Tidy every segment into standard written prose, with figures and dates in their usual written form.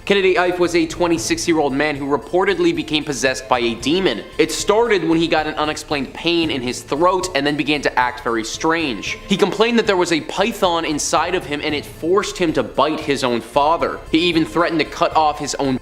Kennedy Ife was a 26-year-old man who reportedly became possessed by a demon. It started when he got an unexplained pain in his throat and then began to act very strange. He complained that there was a python inside of him and it forced him to bite his own father. He even threatened to cut off his own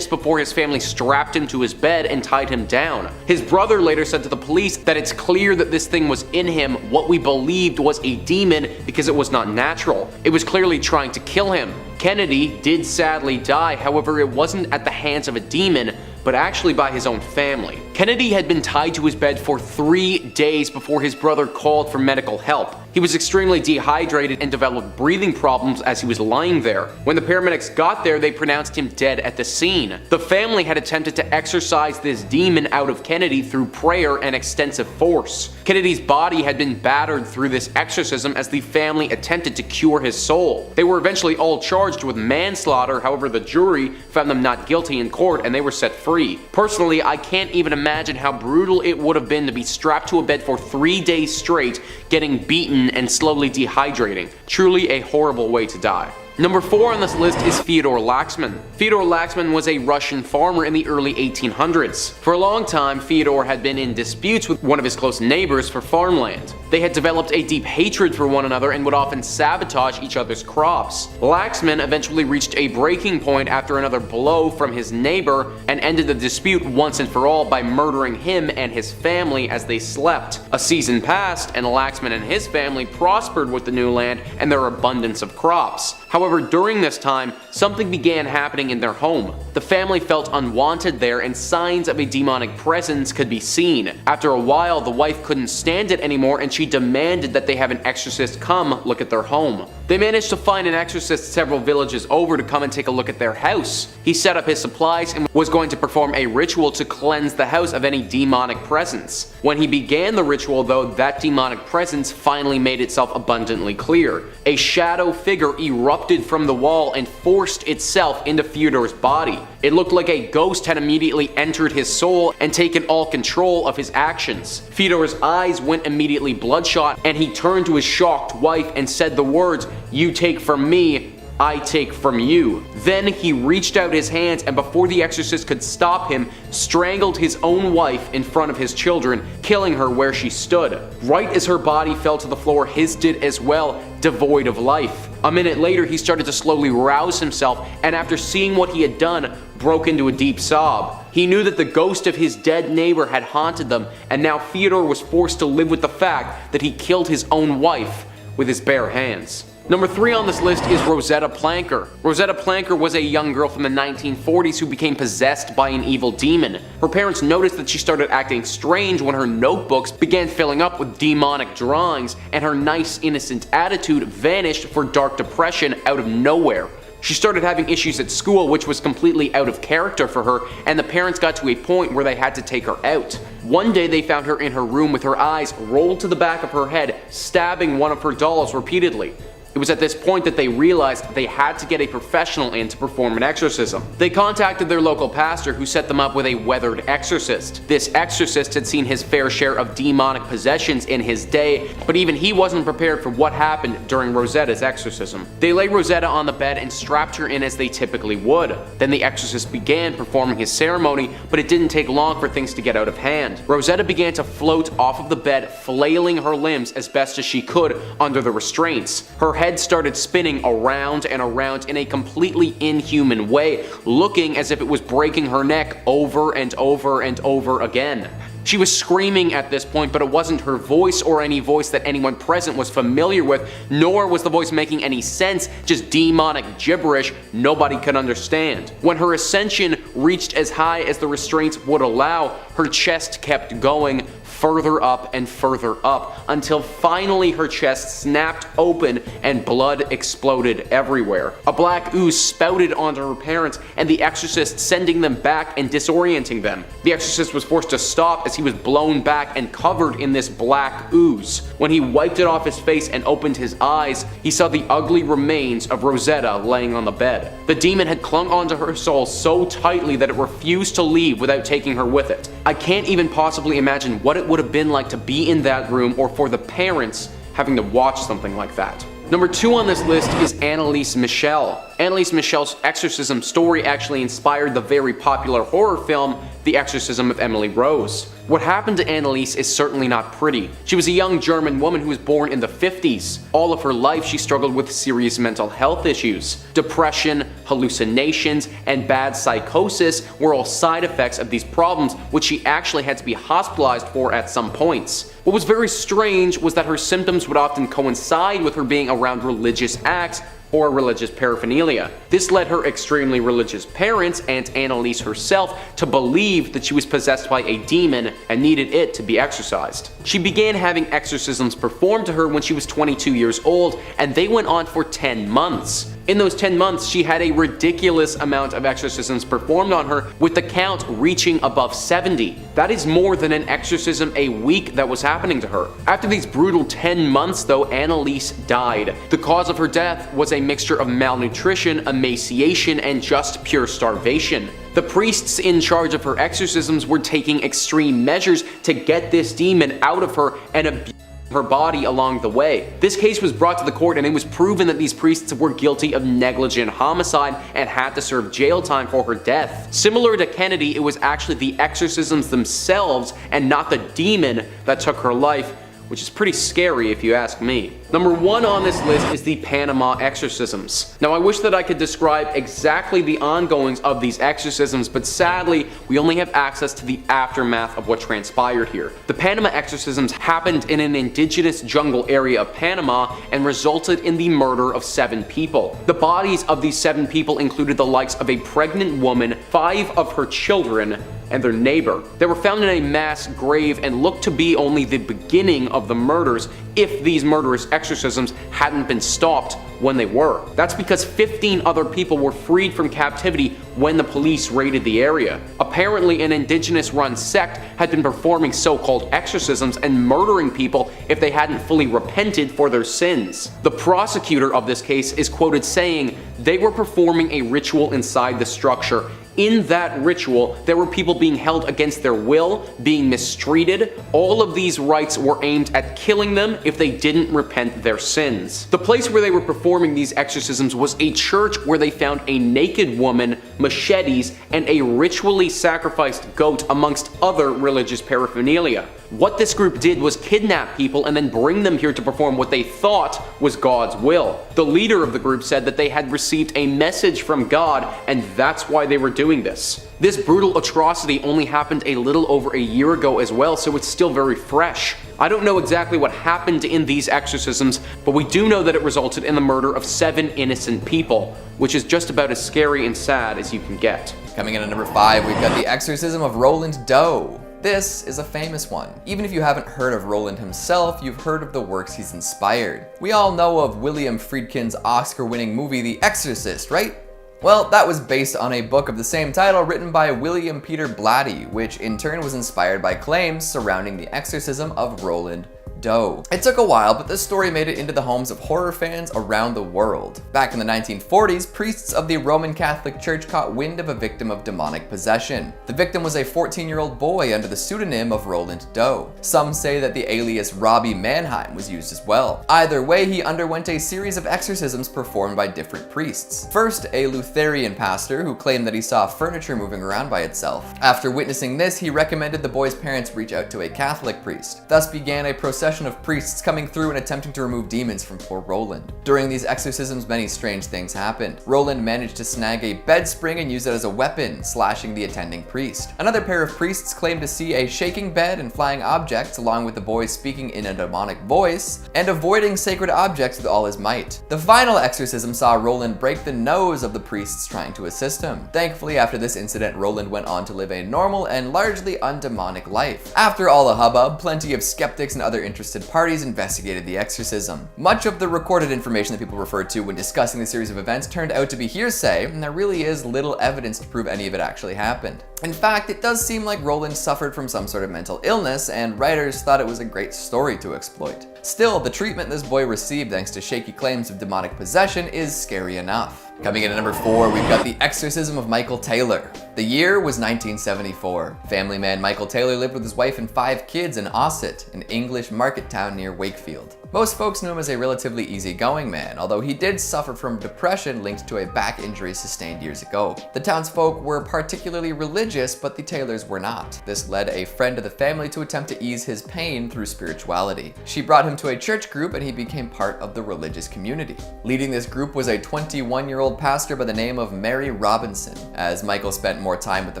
before his family strapped him to his bed and tied him down. His brother later said to the police that it's clear that this thing was in him. What we believed was a demon because it was not natural. It was clearly trying to kill him. Kennedy did sadly die, however it wasn't at the hands of a demon, but actually by his own family. Kennedy had been tied to his bed for 3 days before his brother called for medical help. He was extremely dehydrated and developed breathing problems as he was lying there. When the paramedics got there, they pronounced him dead at the scene. The family had attempted to exorcise this demon out of Kennedy through prayer and extensive force. Kennedy's body had been battered through this exorcism as the family attempted to cure his soul. They were eventually all charged with manslaughter, however the jury found them not guilty in court and they were set free. Personally, I can't even imagine how brutal it would have been to be strapped to a bed for 3 days straight, getting beaten and slowly dehydrating. Truly a horrible way to die. Number 4 on this list is Theodore Laxman. Theodore Laxman was a Russian farmer in the early 1800s. For a long time, Theodore had been in disputes with one of his close neighbors for farmland. They had developed a deep hatred for one another and would often sabotage each other's crops. Laxman eventually reached a breaking point after another blow from his neighbor and ended the dispute once and for all by murdering him and his family as they slept. A season passed and Laxman and his family prospered with the new land and their abundance of crops. However, during this time, something began happening in their home. The family felt unwanted there and signs of a demonic presence could be seen. After a while, the wife couldn't stand it anymore and she demanded that they have an exorcist come look at their home. They managed to find an exorcist several villages over to come and take a look at their house. He set up his supplies and was going to perform a ritual to cleanse the house of any demonic presence. When he began the ritual though, that demonic presence finally made itself abundantly clear. A shadow figure erupted from the wall and forced itself into Theodore's body. It looked like a ghost had immediately entered his soul and taken all control of his actions. Theodore's eyes went immediately bloodshot and he turned to his shocked wife and said the words, "You take from me, I take from you." Then he reached out his hands and before the exorcist could stop him, strangled his own wife in front of his children, killing her where she stood. Right as her body fell to the floor, his did as well, devoid of life. A minute later, he started to slowly rouse himself and after seeing what he had done, broke into a deep sob. He knew that the ghost of his dead neighbor had haunted them and now Theodore was forced to live with the fact that he killed his own wife with his bare hands. Number 3 on this list is Rosetta Planker. Rosetta Planker was a young girl from the 1940s who became possessed by an evil demon. Her parents noticed that she started acting strange when her notebooks began filling up with demonic drawings and her nice innocent attitude vanished for dark depression out of nowhere. She started having issues at school which was completely out of character for her and the parents got to a point where they had to take her out. One day they found her in her room with her eyes rolled to the back of her head, stabbing one of her dolls repeatedly. It was at this point that they realized they had to get a professional in to perform an exorcism. They contacted their local pastor who set them up with a weathered exorcist. This exorcist had seen his fair share of demonic possessions in his day, but even he wasn't prepared for what happened during Rosetta's exorcism. They laid Rosetta on the bed and strapped her in as they typically would. Then the exorcist began performing his ceremony, but it didn't take long for things to get out of hand. Rosetta began to float off of the bed, flailing her limbs as best as she could under the restraints. Her head started spinning around and around in a completely inhuman way, looking as if it was breaking her neck over and over and over again. She was screaming at this point, but it wasn't her voice or any voice that anyone present was familiar with, nor was the voice making any sense, just demonic gibberish nobody could understand. When her ascension reached as high as the restraints would allow, her chest kept going further up and further up until finally her chest snapped open and blood exploded everywhere. A black ooze spouted onto her parents and the exorcist sending them back and disorienting them. The exorcist was forced to stop as he was blown back and covered in this black ooze. When he wiped it off his face and opened his eyes, he saw the ugly remains of Rosetta laying on the bed. The demon had clung onto her soul so tightly that it refused to leave without taking her with it. I can't even possibly imagine what it would have been like to be in that room or for the parents having to watch something like that. Number 2 on this list is Anneliese Michel. Anneliese Michel's exorcism story actually inspired the very popular horror film, The Exorcism of Emily Rose. What happened to Anneliese is certainly not pretty. She was a young German woman who was born in the 50s. All of her life she struggled with serious mental health issues. Depression, hallucinations, and bad psychosis were all side effects of these problems, which she actually had to be hospitalized for at some points. What was very strange was that her symptoms would often coincide with her being around religious acts or religious paraphernalia. This led her extremely religious parents and Anneliese herself to believe that she was possessed by a demon and needed it to be exorcised. She began having exorcisms performed to her when she was 22 years old, and they went on for 10 months. In those 10 months, she had a ridiculous amount of exorcisms performed on her, with the count reaching above 70. That is more than an exorcism a week that was happening to her. After these brutal 10 months though, Anneliese died. The cause of her death was a mixture of malnutrition, emaciation, and just pure starvation. The priests in charge of her exorcisms were taking extreme measures to get this demon out of her and abuse her body along the way. This case was brought to the court and it was proven that these priests were guilty of negligent homicide and had to serve jail time for her death. Similar to Kennedy, it was actually the exorcisms themselves and not the demon that took her life, which is pretty scary if you ask me. Number 1 on this list is the Panama exorcisms. Now I wish that I could describe exactly the ongoings of these exorcisms, but sadly we only have access to the aftermath of what transpired here. The Panama exorcisms happened in an indigenous jungle area of Panama and resulted in the murder of 7 people. The bodies of these 7 people included the likes of a pregnant woman, 5 of her children, and their neighbor. They were found in a mass grave and looked to be only the beginning of the murders if these murderous exorcisms hadn't been stopped when they were. That's because 15 other people were freed from captivity when the police raided the area. Apparently, an indigenous-run sect had been performing so-called exorcisms and murdering people if they hadn't fully repented for their sins. The prosecutor of this case is quoted saying, "They were performing a ritual inside the structure. In that ritual, there were people being held against their will, being mistreated. All of these rites were aimed at killing them if they didn't repent their sins." The place where they were performing these exorcisms was a church where they found a naked woman, machetes, and a ritually sacrificed goat amongst other religious paraphernalia. What this group did was kidnap people and then bring them here to perform what they thought was God's will. The leader of the group said that they had received a message from God and that's why they were doing this. This brutal atrocity only happened a little over a year ago as well, so it's still very fresh. I don't know exactly what happened in these exorcisms, but we do know that it resulted in the murder of 7 innocent people, which is just about as scary and sad as you can get. Coming in at number 5, we've got the exorcism of Roland Doe. This is a famous one. Even if you haven't heard of Roland himself, you've heard of the works he's inspired. We all know of William Friedkin's Oscar-winning movie The Exorcist, right? Well, that was based on a book of the same title written by William Peter Blatty, which in turn was inspired by claims surrounding the exorcism of Roland Doe. It took a while, but this story made it into the homes of horror fans around the world. Back in the 1940s, priests of the Roman Catholic Church caught wind of a victim of demonic possession. The victim was a 14-year-old boy under the pseudonym of Roland Doe. Some say that the alias Robbie Mannheim was used as well. Either way, he underwent a series of exorcisms performed by different priests. First, a Lutheran pastor who claimed that he saw furniture moving around by itself. After witnessing this, he recommended the boy's parents reach out to a Catholic priest. Thus began a procession of priests coming through and attempting to remove demons from poor Roland. During these exorcisms, many strange things happened. Roland managed to snag a bed spring and use it as a weapon, slashing the attending priest. Another pair of priests claimed to see a shaking bed and flying objects, along with the boy speaking in a demonic voice and avoiding sacred objects with all his might. The final exorcism saw Roland break the nose of the priests trying to assist him. Thankfully, after this incident, Roland went on to live a normal and largely undemonic life. After all the hubbub, plenty of skeptics and other interested parties investigated the exorcism. Much of the recorded information that people referred to when discussing the series of events turned out to be hearsay, and there really is little evidence to prove any of it actually happened. In fact, it does seem like Roland suffered from some sort of mental illness, and writers thought it was a great story to exploit. Still, the treatment this boy received thanks to shaky claims of demonic possession is scary enough. Coming in at number 4, we've got the exorcism of Michael Taylor. The year was 1974. Family man Michael Taylor lived with his wife and 5 kids in Ossett, an English market town near Wakefield. Most folks knew him as a relatively easygoing man, although he did suffer from depression linked to a back injury sustained years ago. The townsfolk were particularly religious, but the Taylors were not. This led a friend of the family to attempt to ease his pain through spirituality. She brought him to a church group and he became part of the religious community. Leading this group was a 21-year-old pastor by the name of Mary Robinson. As Michael spent more time with the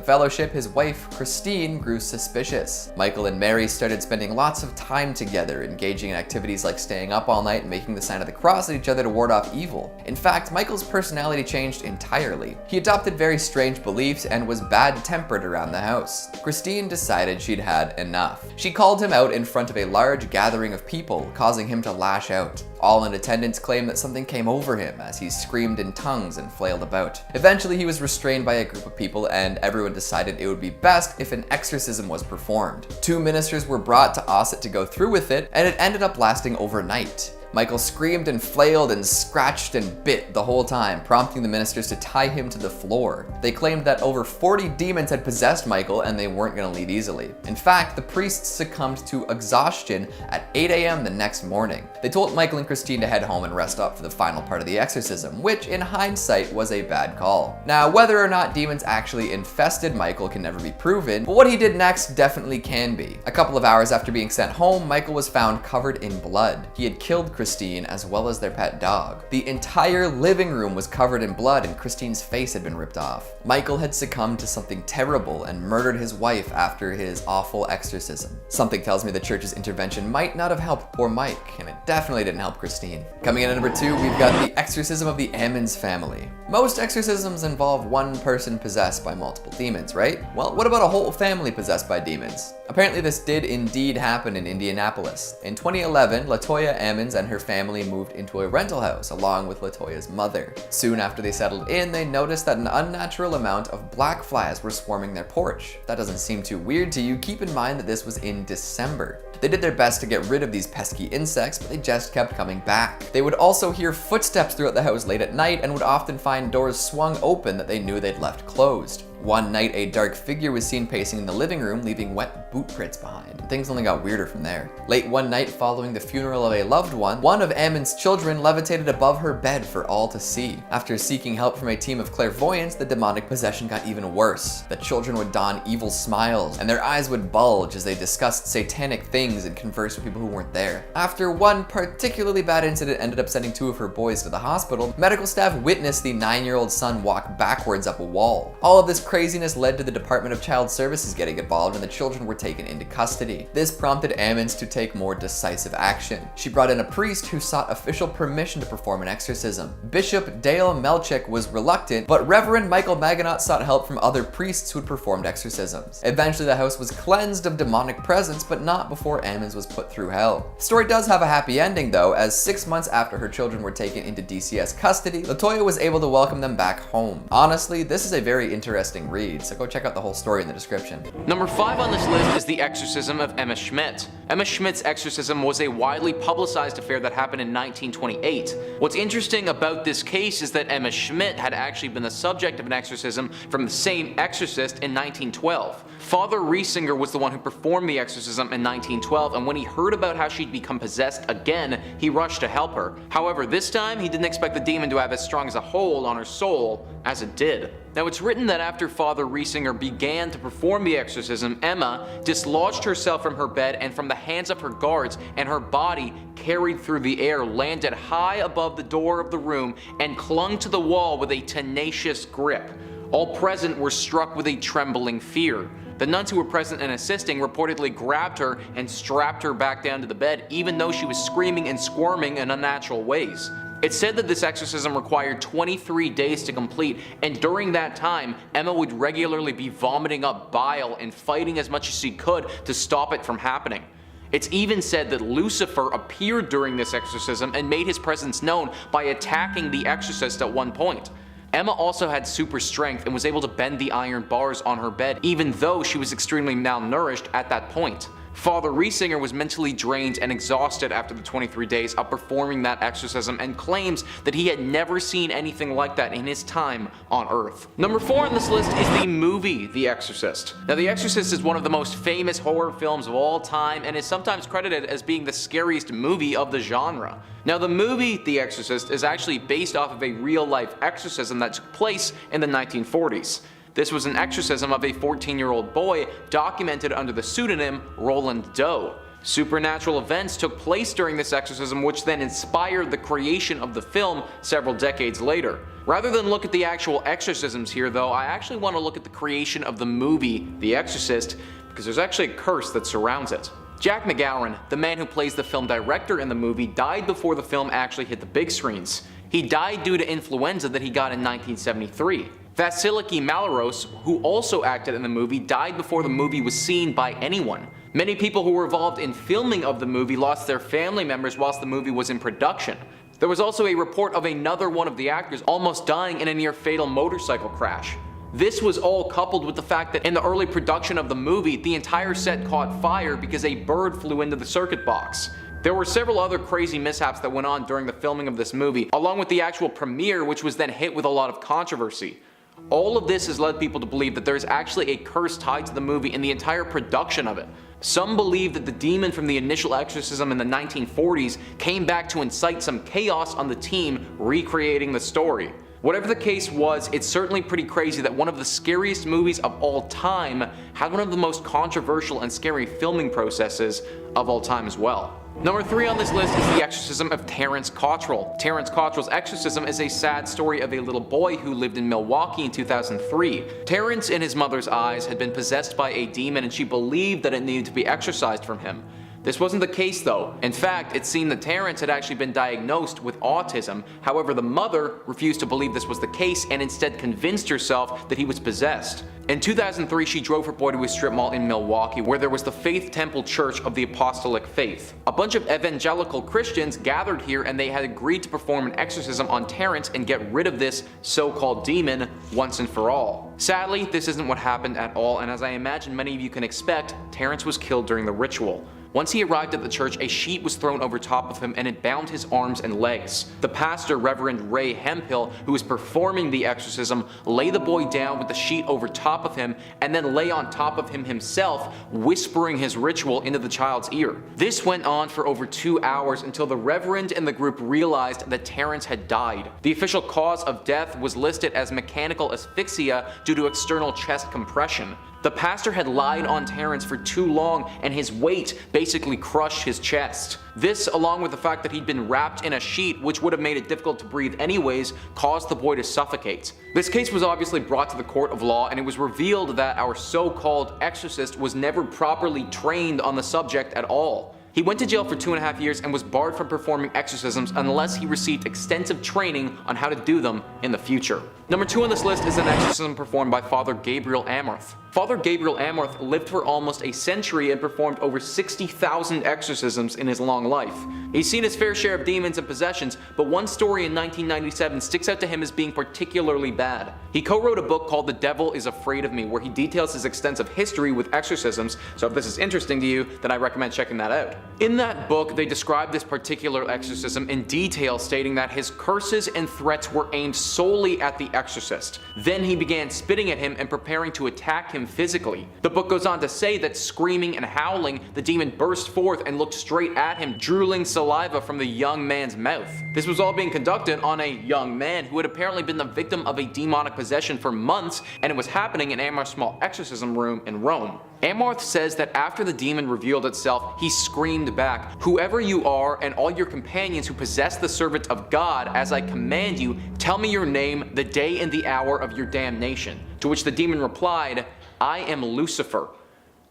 fellowship, his wife, Christine, grew suspicious. Michael and Mary started spending lots of time together, engaging in activities like staying up all night and making the sign of the cross at each other to ward off evil. In fact, Michael's personality changed entirely. He adopted very strange beliefs and was bad-tempered around the house. Christine decided she'd had enough. She called him out in front of a large gathering of people, causing him to lash out. All in attendance claimed that something came over him as he screamed in tongues and flailed about. Eventually, he was restrained by a group of people and everyone decided it would be best if an exorcism was performed. 2 ministers were brought to Ossett to go through with it, and it ended up lasting overnight. Michael screamed and flailed and scratched and bit the whole time, prompting the ministers to tie him to the floor. They claimed that over 40 demons had possessed Michael and they weren't going to leave easily. In fact, the priests succumbed to exhaustion at 8 a.m. the next morning. They told Michael and Christine to head home and rest up for the final part of the exorcism, which in hindsight was a bad call. Now, whether or not demons actually infested Michael can never be proven, but what he did next definitely can be. A couple of hours after being sent home, Michael was found covered in blood. He had killed Christine as well as their pet dog. The entire living room was covered in blood and Christine's face had been ripped off. Michael had succumbed to something terrible and murdered his wife after his awful exorcism. Something tells me the church's intervention might not have helped poor Mike, and it definitely didn't help Christine. Coming in at number 2, we've got the exorcism of the Ammons family. Most exorcisms involve one person possessed by multiple demons, right? Well, what about a whole family possessed by demons? Apparently this did indeed happen in Indianapolis. In 2011, LaToya Ammons and her family moved into a rental house along with LaToya's mother. Soon after they settled in, they noticed that an unnatural amount of black flies were swarming their porch. If that doesn't seem too weird to you, keep in mind that this was in December. They did their best to get rid of these pesky insects, but they just kept coming back. They would also hear footsteps throughout the house late at night and would often find doors swung open that they knew they'd left closed. One night, a dark figure was seen pacing in the living room, leaving wet boot prints behind. Things only got weirder from there. Late one night following the funeral of a loved one of Ammons' children levitated above her bed for all to see. After seeking help from a team of clairvoyants, the demonic possession got even worse. The children would don evil smiles, and their eyes would bulge as they discussed satanic things and conversed with people who weren't there. After one particularly bad incident ended up sending 2 of her boys to the hospital, medical staff witnessed the 9-year-old son walk backwards up a wall. All of this craziness led to the Department of Child Services getting involved and the children were taken into custody. This prompted Ammons to take more decisive action. She brought in a priest who sought official permission to perform an exorcism. Bishop Dale Melchick was reluctant, but Reverend Michael Maganot sought help from other priests who had performed exorcisms. Eventually the house was cleansed of demonic presence, but not before Ammons was put through hell. The story does have a happy ending though, as 6 months after her children were taken into DCS custody, LaToya was able to welcome them back home. Honestly, this is a very interesting read, so go check out the whole story in the description. Number 5 on this list is the exorcism of Emma Schmidt. Emma Schmidt's exorcism was a widely publicized affair that happened in 1928. What's interesting about this case is that Emma Schmidt had actually been the subject of an exorcism from the same exorcist in 1912. Father Riesinger was the one who performed the exorcism in 1912, and when he heard about how she'd become possessed again, he rushed to help her. However, this time he didn't expect the demon to have as strong as a hold on her soul as it did. Now, it's written that after Father Riesinger began to perform the exorcism, Emma dislodged herself from her bed and from the hands of her guards, and her body, carried through the air, landed high above the door of the room and clung to the wall with a tenacious grip. All present were struck with a trembling fear. The nuns who were present and assisting reportedly grabbed her and strapped her back down to the bed, even though she was screaming and squirming in unnatural ways. It's said that this exorcism required 23 days to complete, and during that time, Emma would regularly be vomiting up bile and fighting as much as she could to stop it from happening. It's even said that Lucifer appeared during this exorcism and made his presence known by attacking the exorcist at one point. Emma also had super strength and was able to bend the iron bars on her bed, even though she was extremely malnourished at that point. Father Riesinger was mentally drained and exhausted after the 23 days of performing that exorcism and claims that he had never seen anything like that in his time on Earth. Number 4 on this list is the movie The Exorcist. Now, The Exorcist is one of the most famous horror films of all time and is sometimes credited as being the scariest movie of the genre. Now, the movie The Exorcist is actually based off of a real-life exorcism that took place in the 1940s. This was an exorcism of a 14-year-old boy documented under the pseudonym Roland Doe. Supernatural events took place during this exorcism, which then inspired the creation of the film several decades later. Rather than look at the actual exorcisms here though, I actually want to look at the creation of the movie The Exorcist, because there's actually a curse that surrounds it. Jack McGowan, the man who plays the film director in the movie, died before the film actually hit the big screens. He died due to influenza that he got in 1973. Vasiliki Malaros, who also acted in the movie, died before the movie was seen by anyone. Many people who were involved in filming of the movie lost their family members whilst the movie was in production. There was also a report of another one of the actors almost dying in a near-fatal motorcycle crash. This was all coupled with the fact that in the early production of the movie, the entire set caught fire because a bird flew into the circuit box. There were several other crazy mishaps that went on during the filming of this movie, along with the actual premiere, which was then hit with a lot of controversy. All of this has led people to believe that there is actually a curse tied to the movie and the entire production of it. Some believe that the demon from the initial exorcism in the 1940s came back to incite some chaos on the team recreating the story. Whatever the case was, it's certainly pretty crazy that one of the scariest movies of all time had one of the most controversial and scary filming processes of all time as well. Number 3 on this list is the exorcism of Terrence Cottrell. Terrence Cottrell's exorcism is a sad story of a little boy who lived in Milwaukee in 2003. Terrence, in his mother's eyes, had been possessed by a demon and she believed that it needed to be exorcised from him. This wasn't the case though. In fact, it seemed that Terrence had actually been diagnosed with autism. However, the mother refused to believe this was the case and instead convinced herself that he was possessed. In 2003, she drove her boy to a strip mall in Milwaukee where there was the Faith Temple Church of the Apostolic Faith. A bunch of evangelical Christians gathered here and they had agreed to perform an exorcism on Terrence and get rid of this so-called demon once and for all. Sadly, this isn't what happened at all, and as I imagine many of you can expect, Terrence was killed during the ritual. Once he arrived at the church, a sheet was thrown over top of him and it bound his arms and legs. The pastor, Reverend Ray Hemphill, who was performing the exorcism, lay the boy down with the sheet over top of him and then lay on top of him himself, whispering his ritual into the child's ear. This went on for over 2 hours until the Reverend and the group realized that Terrence had died. The official cause of death was listed as mechanical asphyxia due to external chest compression. The pastor had lied on Terrence for too long and his weight basically crushed his chest. This, along with the fact that he'd been wrapped in a sheet, which would have made it difficult to breathe anyways, caused the boy to suffocate. This case was obviously brought to the court of law and it was revealed that our so-called exorcist was never properly trained on the subject at all. He went to jail for 2.5 years and was barred from performing exorcisms unless he received extensive training on how to do them in the future. Number 2 on this list is an exorcism performed by Father Gabriel Amorth. Father Gabriel Amorth lived for almost a century and performed over 60,000 exorcisms in his long life. He's seen his fair share of demons and possessions, but one story in 1997 sticks out to him as being particularly bad. He co-wrote a book called The Devil is Afraid of Me, where he details his extensive history with exorcisms, so if this is interesting to you, then I recommend checking that out. In that book, they describe this particular exorcism in detail, stating that his curses and threats were aimed solely at the exorcist. Then he began spitting at him and preparing to attack him physically. The book goes on to say that screaming and howling, the demon burst forth and looked straight at him, drooling saliva from the young man's mouth. This was all being conducted on a young man who had apparently been the victim of a demonic possession for months, and it was happening in Amorth's small exorcism room in Rome. Amorth says that after the demon revealed itself, he screamed back, "Whoever you are and all your companions who possess the servant of God, as I command you, tell me your name, the day and the hour of your damnation." To which the demon replied, "I am Lucifer."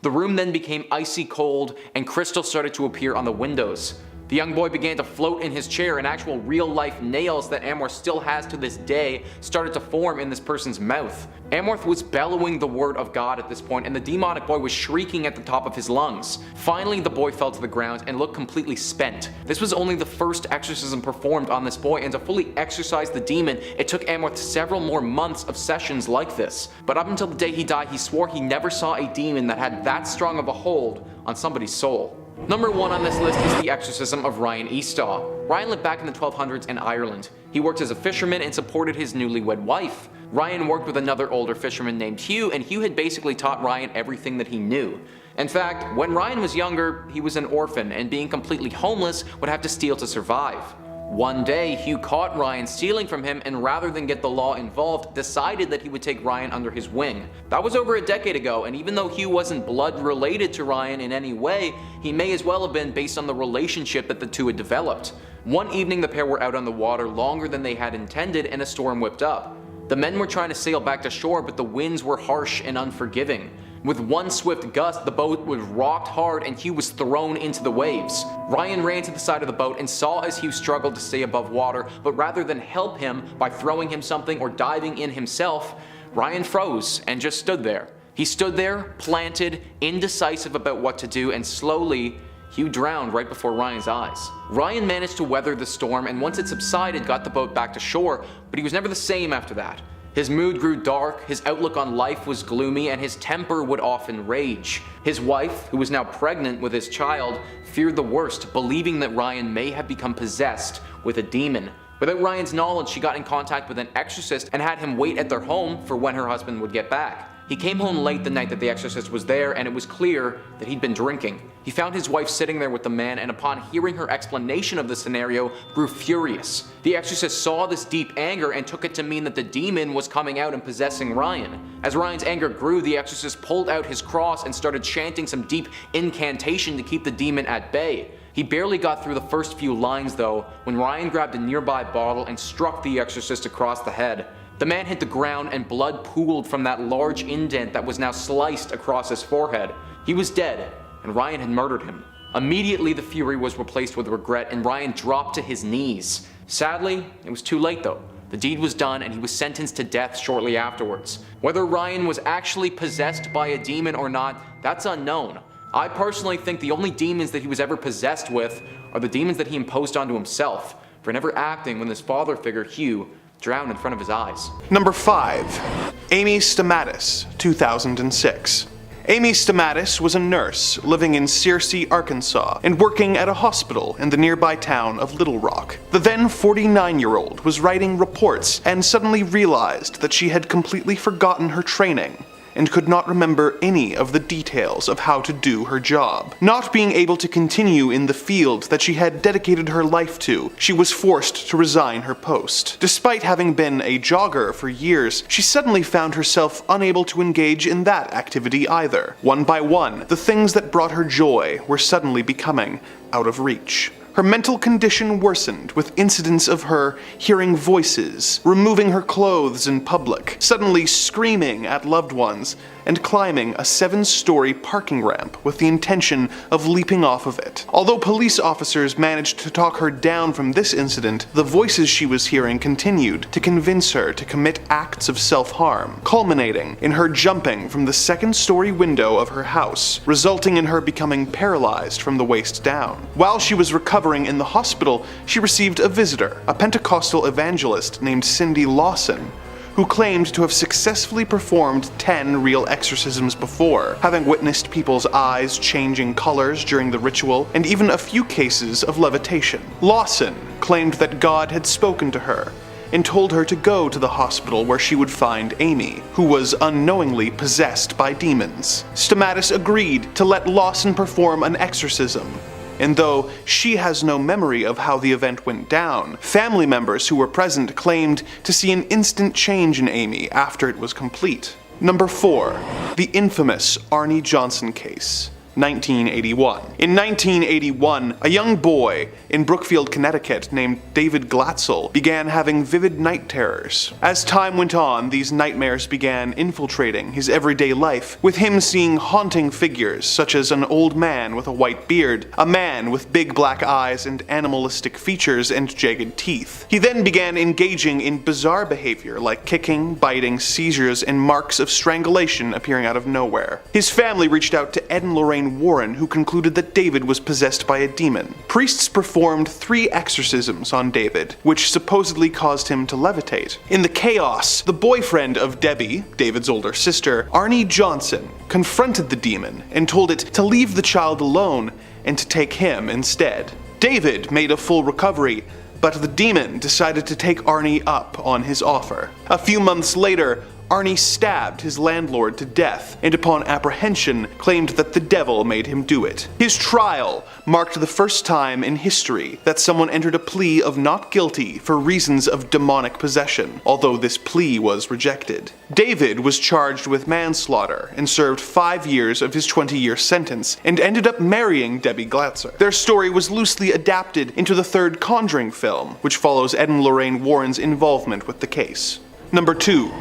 The room then became icy cold and crystals started to appear on the windows. The young boy began to float in his chair, and actual real-life nails that Amorth still has to this day started to form in this person's mouth. Amorth was bellowing the word of God at this point, and the demonic boy was shrieking at the top of his lungs. Finally, the boy fell to the ground and looked completely spent. This was only the first exorcism performed on this boy, and to fully exorcise the demon, it took Amorth several more months of sessions like this. But up until the day he died, he swore he never saw a demon that had that strong of a hold on somebody's soul. Number 1 on this list is the exorcism of Ryan Eastaugh. Ryan lived back in the 1200s in Ireland. He worked as a fisherman and supported his newlywed wife. Ryan worked with another older fisherman named Hugh, and Hugh had basically taught Ryan everything that he knew. In fact, when Ryan was younger, he was an orphan, and being completely homeless would have to steal to survive. One day, Hugh caught Ryan stealing from him, and rather than get the law involved, decided that he would take Ryan under his wing. That was over a decade ago, and even though Hugh wasn't blood related to Ryan in any way, he may as well have been based on the relationship that the two had developed. One evening, the pair were out on the water longer than they had intended, and a storm whipped up. The men were trying to sail back to shore, but the winds were harsh and unforgiving. With one swift gust, the boat was rocked hard and Hugh was thrown into the waves. Ryan ran to the side of the boat and saw as Hugh struggled to stay above water, but rather than help him by throwing him something or diving in himself, Ryan froze and just stood there. He stood there, planted, indecisive about what to do, and slowly, Hugh drowned right before Ryan's eyes. Ryan managed to weather the storm, and once it subsided, got the boat back to shore, but he was never the same after that. His mood grew dark, his outlook on life was gloomy, and his temper would often rage. His wife, who was now pregnant with his child, feared the worst, believing that Ryan may have become possessed with a demon. Without Ryan's knowledge, she got in contact with an exorcist and had him wait at their home for when her husband would get back. He came home late the night that the exorcist was there, and it was clear that he'd been drinking. He found his wife sitting there with the man, and upon hearing her explanation of the scenario, grew furious. The exorcist saw this deep anger and took it to mean that the demon was coming out and possessing Ryan. As Ryan's anger grew, the exorcist pulled out his cross and started chanting some deep incantation to keep the demon at bay. He barely got through the first few lines though, when Ryan grabbed a nearby bottle and struck the exorcist across the head. The man hit the ground and blood pooled from that large indent that was now sliced across his forehead. He was dead, and Ryan had murdered him. Immediately the fury was replaced with regret, and Ryan dropped to his knees. Sadly, it was too late though. The deed was done, and he was sentenced to death shortly afterwards. Whether Ryan was actually possessed by a demon or not, that's unknown. I personally think the only demons that he was ever possessed with are the demons that he imposed onto himself for never acting when his father figure, Hugh, drowned in front of his eyes. Number 5. Amy Stamatis, 2006. Amy Stamatis was a nurse living in Searcy, Arkansas, and working at a hospital in the nearby town of Little Rock. The then 49-year-old was writing reports and suddenly realized that she had completely forgotten her training and could not remember any of the details of how to do her job. Not being able to continue in the field that she had dedicated her life to, she was forced to resign her post. Despite having been a jogger for years, she suddenly found herself unable to engage in that activity either. One by one, the things that brought her joy were suddenly becoming out of reach. Her mental condition worsened with incidents of her hearing voices, removing her clothes in public, suddenly screaming at loved ones, and climbing a 7-story parking ramp with the intention of leaping off of it. Although police officers managed to talk her down from this incident, the voices she was hearing continued to convince her to commit acts of self-harm, culminating in her jumping from the 2nd-story window of her house, resulting in her becoming paralyzed from the waist down. While she was recovering in the hospital, she received a visitor, a Pentecostal evangelist named Cindy Lawson, who claimed to have successfully performed 10 real exorcisms before, having witnessed people's eyes changing colors during the ritual, and even a few cases of levitation. Lawson claimed that God had spoken to her and told her to go to the hospital where she would find Amy, who was unknowingly possessed by demons. Stamatis agreed to let Lawson perform an exorcism, and though she has no memory of how the event went down, family members who were present claimed to see an instant change in Amy after it was complete. Number 4. The infamous Arnie Johnson case. 1981. In 1981, a young boy in Brookfield, Connecticut named David Glatzel began having vivid night terrors. As time went on, these nightmares began infiltrating his everyday life, with him seeing haunting figures such as an old man with a white beard, a man with big black eyes and animalistic features and jagged teeth. He then began engaging in bizarre behavior like kicking, biting, seizures, and marks of strangulation appearing out of nowhere. His family reached out to Ed and Lorraine Warren, who concluded that David was possessed by a demon. Priests performed 3 exorcisms on David, which supposedly caused him to levitate. In the chaos, the boyfriend of Debbie, David's older sister, Arnie Johnson, confronted the demon and told it to leave the child alone and to take him instead. David made a full recovery, but the demon decided to take Arnie up on his offer. A few months later, Arnie stabbed his landlord to death, and upon apprehension claimed that the devil made him do it. His trial marked the first time in history that someone entered a plea of not guilty for reasons of demonic possession, although this plea was rejected. David was charged with manslaughter and served 5 years of his 20-year sentence, and ended up marrying Debbie Glatzer. Their story was loosely adapted into the third Conjuring film, which follows Ed and Lorraine Warren's involvement with the case. Number 2.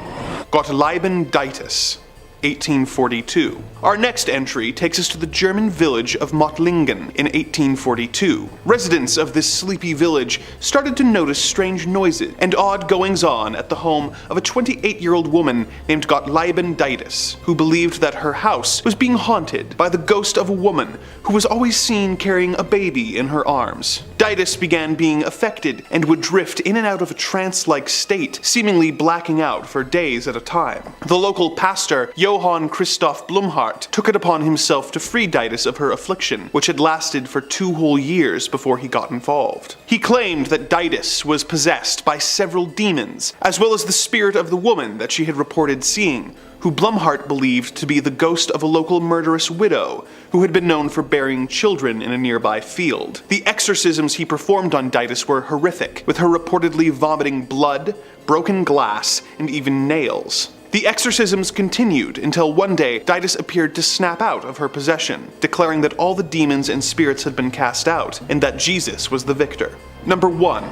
Gottliebin Dittus, 1842. Our next entry takes us to the German village of Mottlingen in 1842. Residents of this sleepy village started to notice strange noises and odd goings-on at the home of a 28-year-old woman named Gottliebin Dittus, who believed that her house was being haunted by the ghost of a woman who was always seen carrying a baby in her arms. Dittus began being affected and would drift in and out of a trance-like state, seemingly blacking out for days at a time. The local pastor, Johann Christoph Blumhardt, took it upon himself to free Dittus of her affliction, which had lasted for 2 whole years before he got involved. He claimed that Dittus was possessed by several demons, as well as the spirit of the woman that she had reported seeing, who Blumhardt believed to be the ghost of a local murderous widow who had been known for burying children in a nearby field. The exorcisms he performed on Dittus were horrific, with her reportedly vomiting blood, broken glass, and even nails. The exorcisms continued until one day Dittus appeared to snap out of her possession, declaring that all the demons and spirits had been cast out, and that Jesus was the victor. Number 1.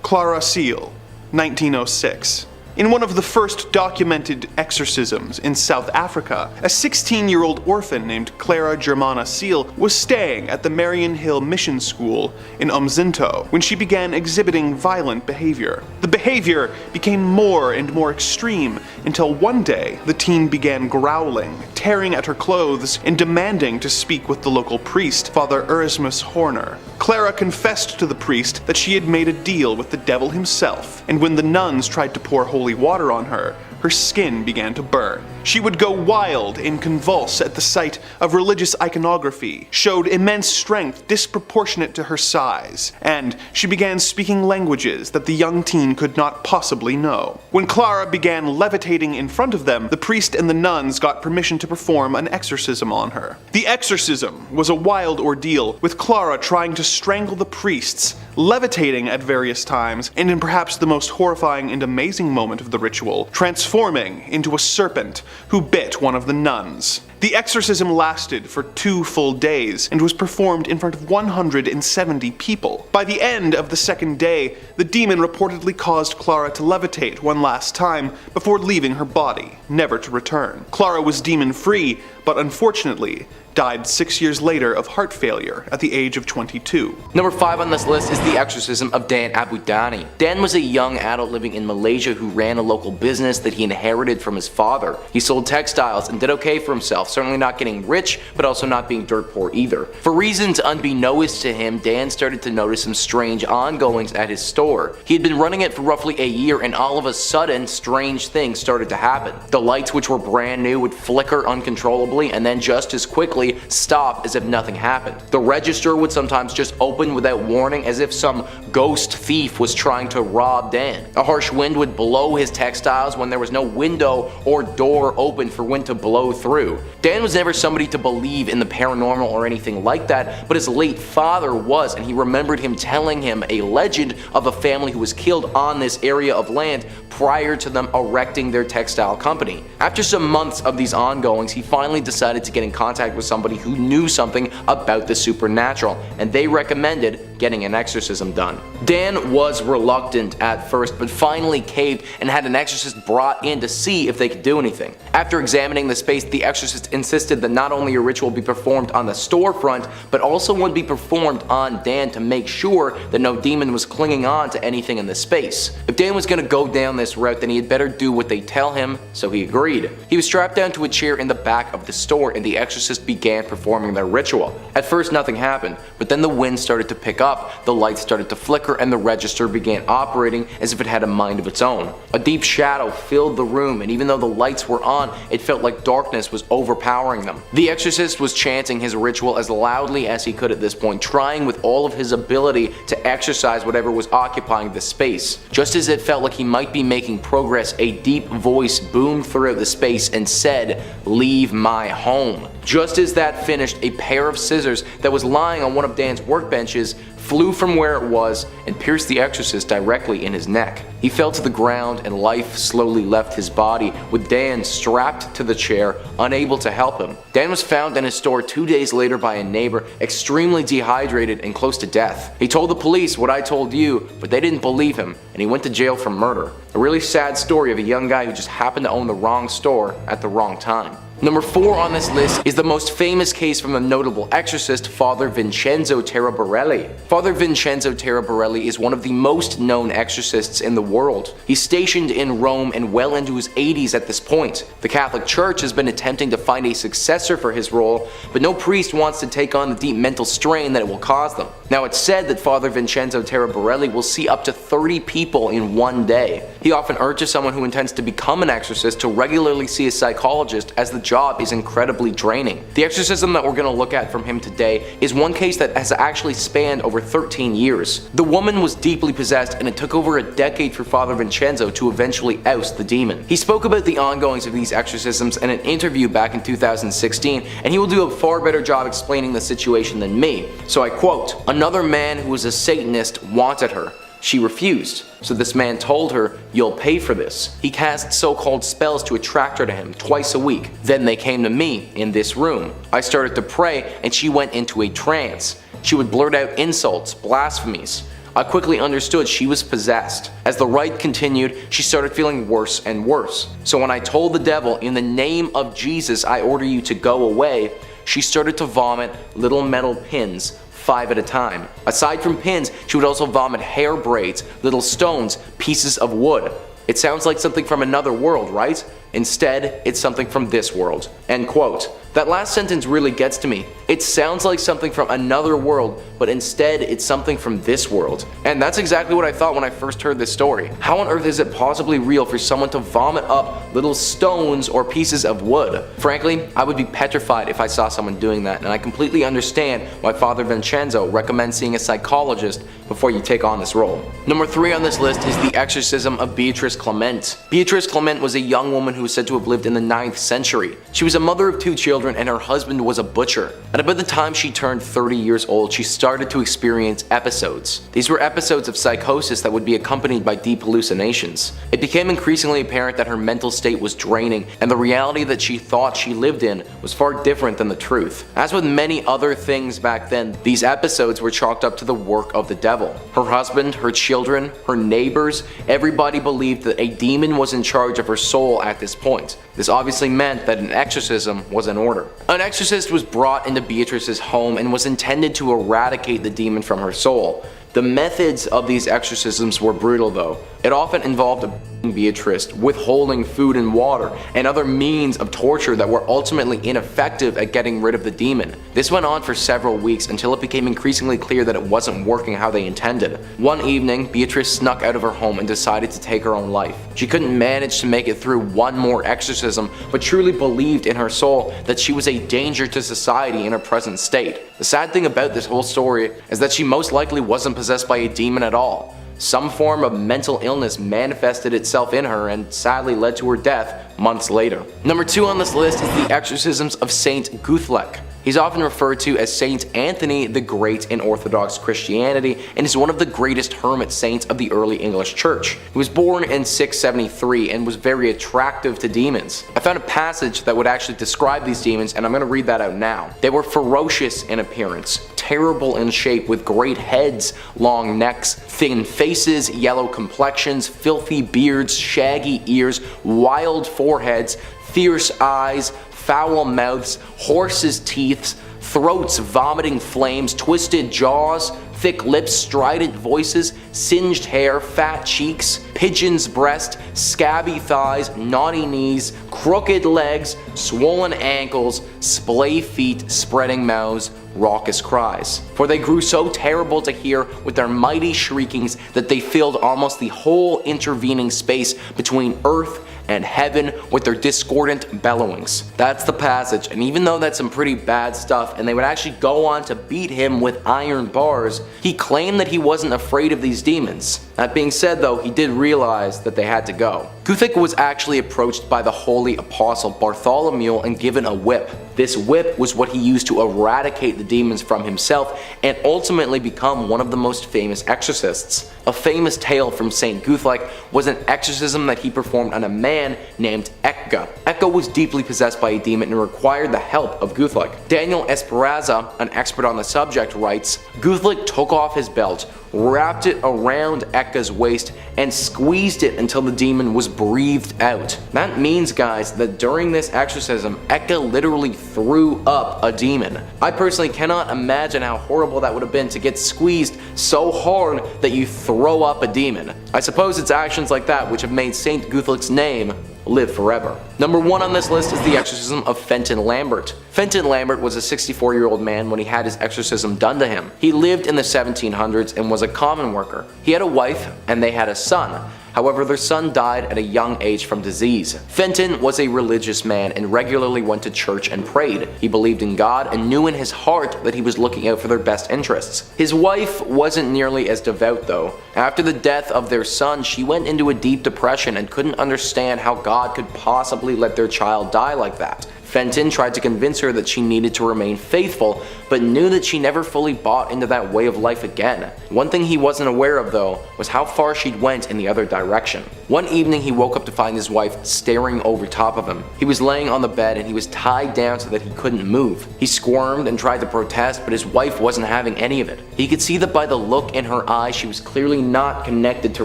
Clara Cele, 1906. In one of the first documented exorcisms in South Africa, a 16-year-old orphan named Clara Germana Cele was staying at the Marion Hill Mission School in Umzinto when she began exhibiting violent behavior. The behavior became more and more extreme until one day the teen began growling, tearing at her clothes, and demanding to speak with the local priest, Father Erasmus Horner. Clara confessed to the priest that she had made a deal with the devil himself, and when the nuns tried to pour holy water on her, her skin began to burn. She would go wild and convulse at the sight of religious iconography, showed immense strength disproportionate to her size, and she began speaking languages that the young teen could not possibly know. When Clara began levitating in front of them, the priest and the nuns got permission to perform an exorcism on her. The exorcism was a wild ordeal, with Clara trying to strangle the priests, levitating at various times, and in perhaps the most horrifying and amazing moment of the ritual, transforming into a serpent who bit one of the nuns. The exorcism lasted for 2 full days and was performed in front of 170 people. By the end of the second day, the demon reportedly caused Clara to levitate one last time before leaving her body, never to return. Clara was demon-free, but unfortunately died 6 years later of heart failure at the age of 22. Number 5 on this list is the exorcism of Dan Abudani. Dan was a young adult living in Malaysia who ran a local business that he inherited from his father. He sold textiles and did okay for himself, certainly not getting rich, but also not being dirt poor either. For reasons unbeknownst to him, Dan started to notice some strange ongoings at his store. He had been running it for roughly a year, and all of a sudden, strange things started to happen. The lights, which were brand new, would flicker uncontrollably and then just as quickly stop as if nothing happened. The register would sometimes just open without warning, as if some ghost thief was trying to rob Dan. A harsh wind would blow his textiles when there was no window or door open for wind to blow through. Dan was never somebody to believe in the paranormal or anything like that, but his late father was, and he remembered him telling him a legend of a family who was killed on this area of land prior to them erecting their textile company. After some months of these ongoings, he finally decided to get in contact with somebody who knew something about the supernatural, and they recommended getting an exorcism done. Dan was reluctant at first, but finally caved and had an exorcist brought in to see if they could do anything. After examining the space, the exorcist insisted that not only a ritual be performed on the storefront, but also would be performed on Dan to make sure that no demon was clinging on to anything in the space. If Dan was going to go down this route, then he had better do what they tell him, so he agreed. He was strapped down to a chair in the back of the store, and the exorcist began performing their ritual. At first nothing happened, but then the wind started to pick up, the lights started to flicker, and the register began operating as if it had a mind of its own. A deep shadow filled the room, and even though the lights were on, it felt like darkness was overpowering them. The exorcist was chanting his ritual as loudly as he could at this point, trying with all of his ability to exorcise whatever was occupying the space. Just as it felt like he might be making progress, a deep voice boomed throughout the space and said, "Leave my home." Just as that finished, a pair of scissors that was lying on one of Dan's workbenches flew from where it was and pierced the exorcist directly in his neck. He fell to the ground and life slowly left his body, with Dan strapped to the chair, unable to help him. Dan was found in his store 2 days later by a neighbor, extremely dehydrated and close to death. He told the police what I told you, but they didn't believe him, and he went to jail for murder. A really sad story of a young guy who just happened to own the wrong store at the wrong time. Number 4 on this list is the most famous case from the notable exorcist, Father Vincenzo Taraborelli. Father Vincenzo Taraborelli is one of the most known exorcists in the world. He's stationed in Rome and well into his 80s at this point. The Catholic Church has been attempting to find a successor for his role, but no priest wants to take on the deep mental strain that it will cause them. Now, it's said that Father Vincenzo Taraborelli will see up to 30 people in one day. He often urges someone who intends to become an exorcist to regularly see a psychologist, as the job is incredibly draining. The exorcism that we're going to look at from him today is one case that has actually spanned over 13 years. The woman was deeply possessed, and it took over a decade for Father Vincenzo to eventually oust the demon. He spoke about the ongoings of these exorcisms in an interview back in 2016, and he will do a far better job explaining the situation than me. So I quote, "Another man who was a Satanist wanted her. She refused, so this man told her, 'You'll pay for this.' He cast so-called spells to attract her to him twice a week. Then they came to me in this room. I started to pray, and she went into a trance. She would blurt out insults, blasphemies. I quickly understood she was possessed. As the rite continued, she started feeling worse and worse. So when I told the devil, 'In the name of Jesus, I order you to go away,' she started to vomit little metal pins, 5 at a time. Aside from pins, she would also vomit hair braids, little stones, pieces of wood. It sounds like something from another world, right? Instead, it's something from this world." End quote. That last sentence really gets to me. It sounds like something from another world, but instead it's something from this world. And that's exactly what I thought when I first heard this story. How on earth is it possibly real for someone to vomit up little stones or pieces of wood? Frankly, I would be petrified if I saw someone doing that, and I completely understand why Father Vincenzo recommends seeing a psychologist before you take on this role. Number 3 on this list is the exorcism of Beatrice Clement. Beatrice Clement was a young woman who was said to have lived in the 9th century. She was a mother of 2 children, and her husband was a butcher. At about the time she turned 30 years old, she started to experience episodes. These were episodes of psychosis that would be accompanied by deep hallucinations. It became increasingly apparent that her mental state was draining, and the reality that she thought she lived in was far different than the truth. As with many other things back then, these episodes were chalked up to the work of the devil. Her husband, her children, her neighbors, everybody believed that a demon was in charge of her soul at this point. This obviously meant that an exorcism was in order. An exorcist was brought into Beatrice's home and was intended to eradicate the demon from her soul. The methods of these exorcisms were brutal though. It often involved Beatrice, withholding food and water, and other means of torture that were ultimately ineffective at getting rid of the demon. This went on for several weeks until it became increasingly clear that it wasn't working how they intended. One evening, Beatrice snuck out of her home and decided to take her own life. She couldn't manage to make it through one more exorcism, but truly believed in her soul that she was a danger to society in her present state. The sad thing about this whole story is that she most likely wasn't possessed by a demon at all. Some form of mental illness manifested itself in her and sadly led to her death months later. Number 2 on this list is the exorcisms of Saint Guthlac. He's often referred to as Saint Anthony the Great in Orthodox Christianity and is one of the greatest hermit saints of the early English church. He was born in 673 and was very attractive to demons. I found a passage that would actually describe these demons, and I'm going to read that out now. They were ferocious in appearance, terrible in shape with great heads, long necks, thin faces, yellow complexions, filthy beards, shaggy ears, wild foreheads, fierce eyes, foul mouths, horses' teeth, throats vomiting flames, twisted jaws, thick lips, strident voices, singed hair, fat cheeks, pigeon's breast, scabby thighs, knotty knees, crooked legs, swollen ankles, splay feet, spreading mouths, raucous cries. For they grew so terrible to hear with their mighty shriekings that they filled almost the whole intervening space between earth and heaven with their discordant bellowings. That's the passage, and even though that's some pretty bad stuff, and they would actually go on to beat him with iron bars, he claimed that he wasn't afraid of these demons. That being said though, he did realize that they had to go. Guthlac was actually approached by the holy apostle Bartholomew and given a whip. This whip was what he used to eradicate the demons from himself and ultimately become one of the most famous exorcists. A famous tale from Saint Guthlac was an exorcism that he performed on a man named Eastaugh. Eastaugh was deeply possessed by a demon and required the help of Guthlac. Daniel Esperanza, an expert on the subject, writes, Guthlac took off his belt, wrapped it around Eastaugh's waist, and squeezed it until the demon was breathed out. That means, guys, that during this exorcism, Eastaugh literally threw up a demon. I personally cannot imagine how horrible that would have been to get squeezed so hard that you throw up a demon. I suppose it's actions like that which have made Saint Guthlac's name live forever. Number 1 on this list is the exorcism of Fenton Lambert. Fenton Lambert was a 64-year-old man when he had his exorcism done to him. He lived in the 1700s and was a common worker. He had a wife and they had a son. However, their son died at a young age from disease. Fenton was a religious man and regularly went to church and prayed. He believed in God and knew in his heart that he was looking out for their best interests. His wife wasn't nearly as devout though. After the death of their son, she went into a deep depression and couldn't understand how God could possibly let their child die like that. Fenton tried to convince her that she needed to remain faithful, but knew that she never fully bought into that way of life again. One thing he wasn't aware of though, was how far she'd went in the other direction. One evening he woke up to find his wife staring over top of him. He was laying on the bed and he was tied down so that he couldn't move. He squirmed and tried to protest, but his wife wasn't having any of it. He could see that by the look in her eyes she was clearly not connected to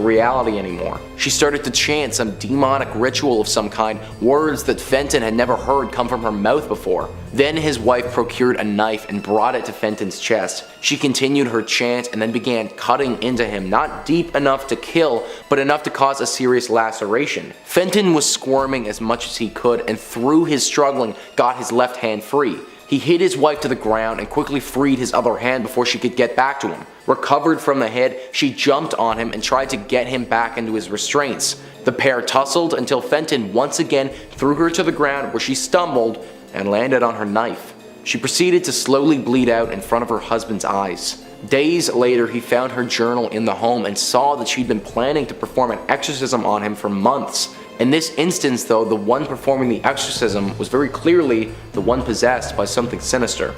reality anymore. She started to chant some demonic ritual of some kind, words that Fenton had never heard come from her mouth before. Then his wife procured a knife and brought it to Fenton's chest. She continued her chant and then began cutting into him, not deep enough to kill, but enough to cause a serious laceration. Fenton was squirming as much as he could, and through his struggling, got his left hand free. He hit his wife to the ground and quickly freed his other hand before she could get back to him. Recovered from the hit, she jumped on him and tried to get him back into his restraints. The pair tussled until Fenton once again threw her to the ground, where she stumbled and landed on her knife. She proceeded to slowly bleed out in front of her husband's eyes. Days later, he found her journal in the home and saw that she'd been planning to perform an exorcism on him for months. In this instance though, the one performing the exorcism was very clearly the one possessed by something sinister.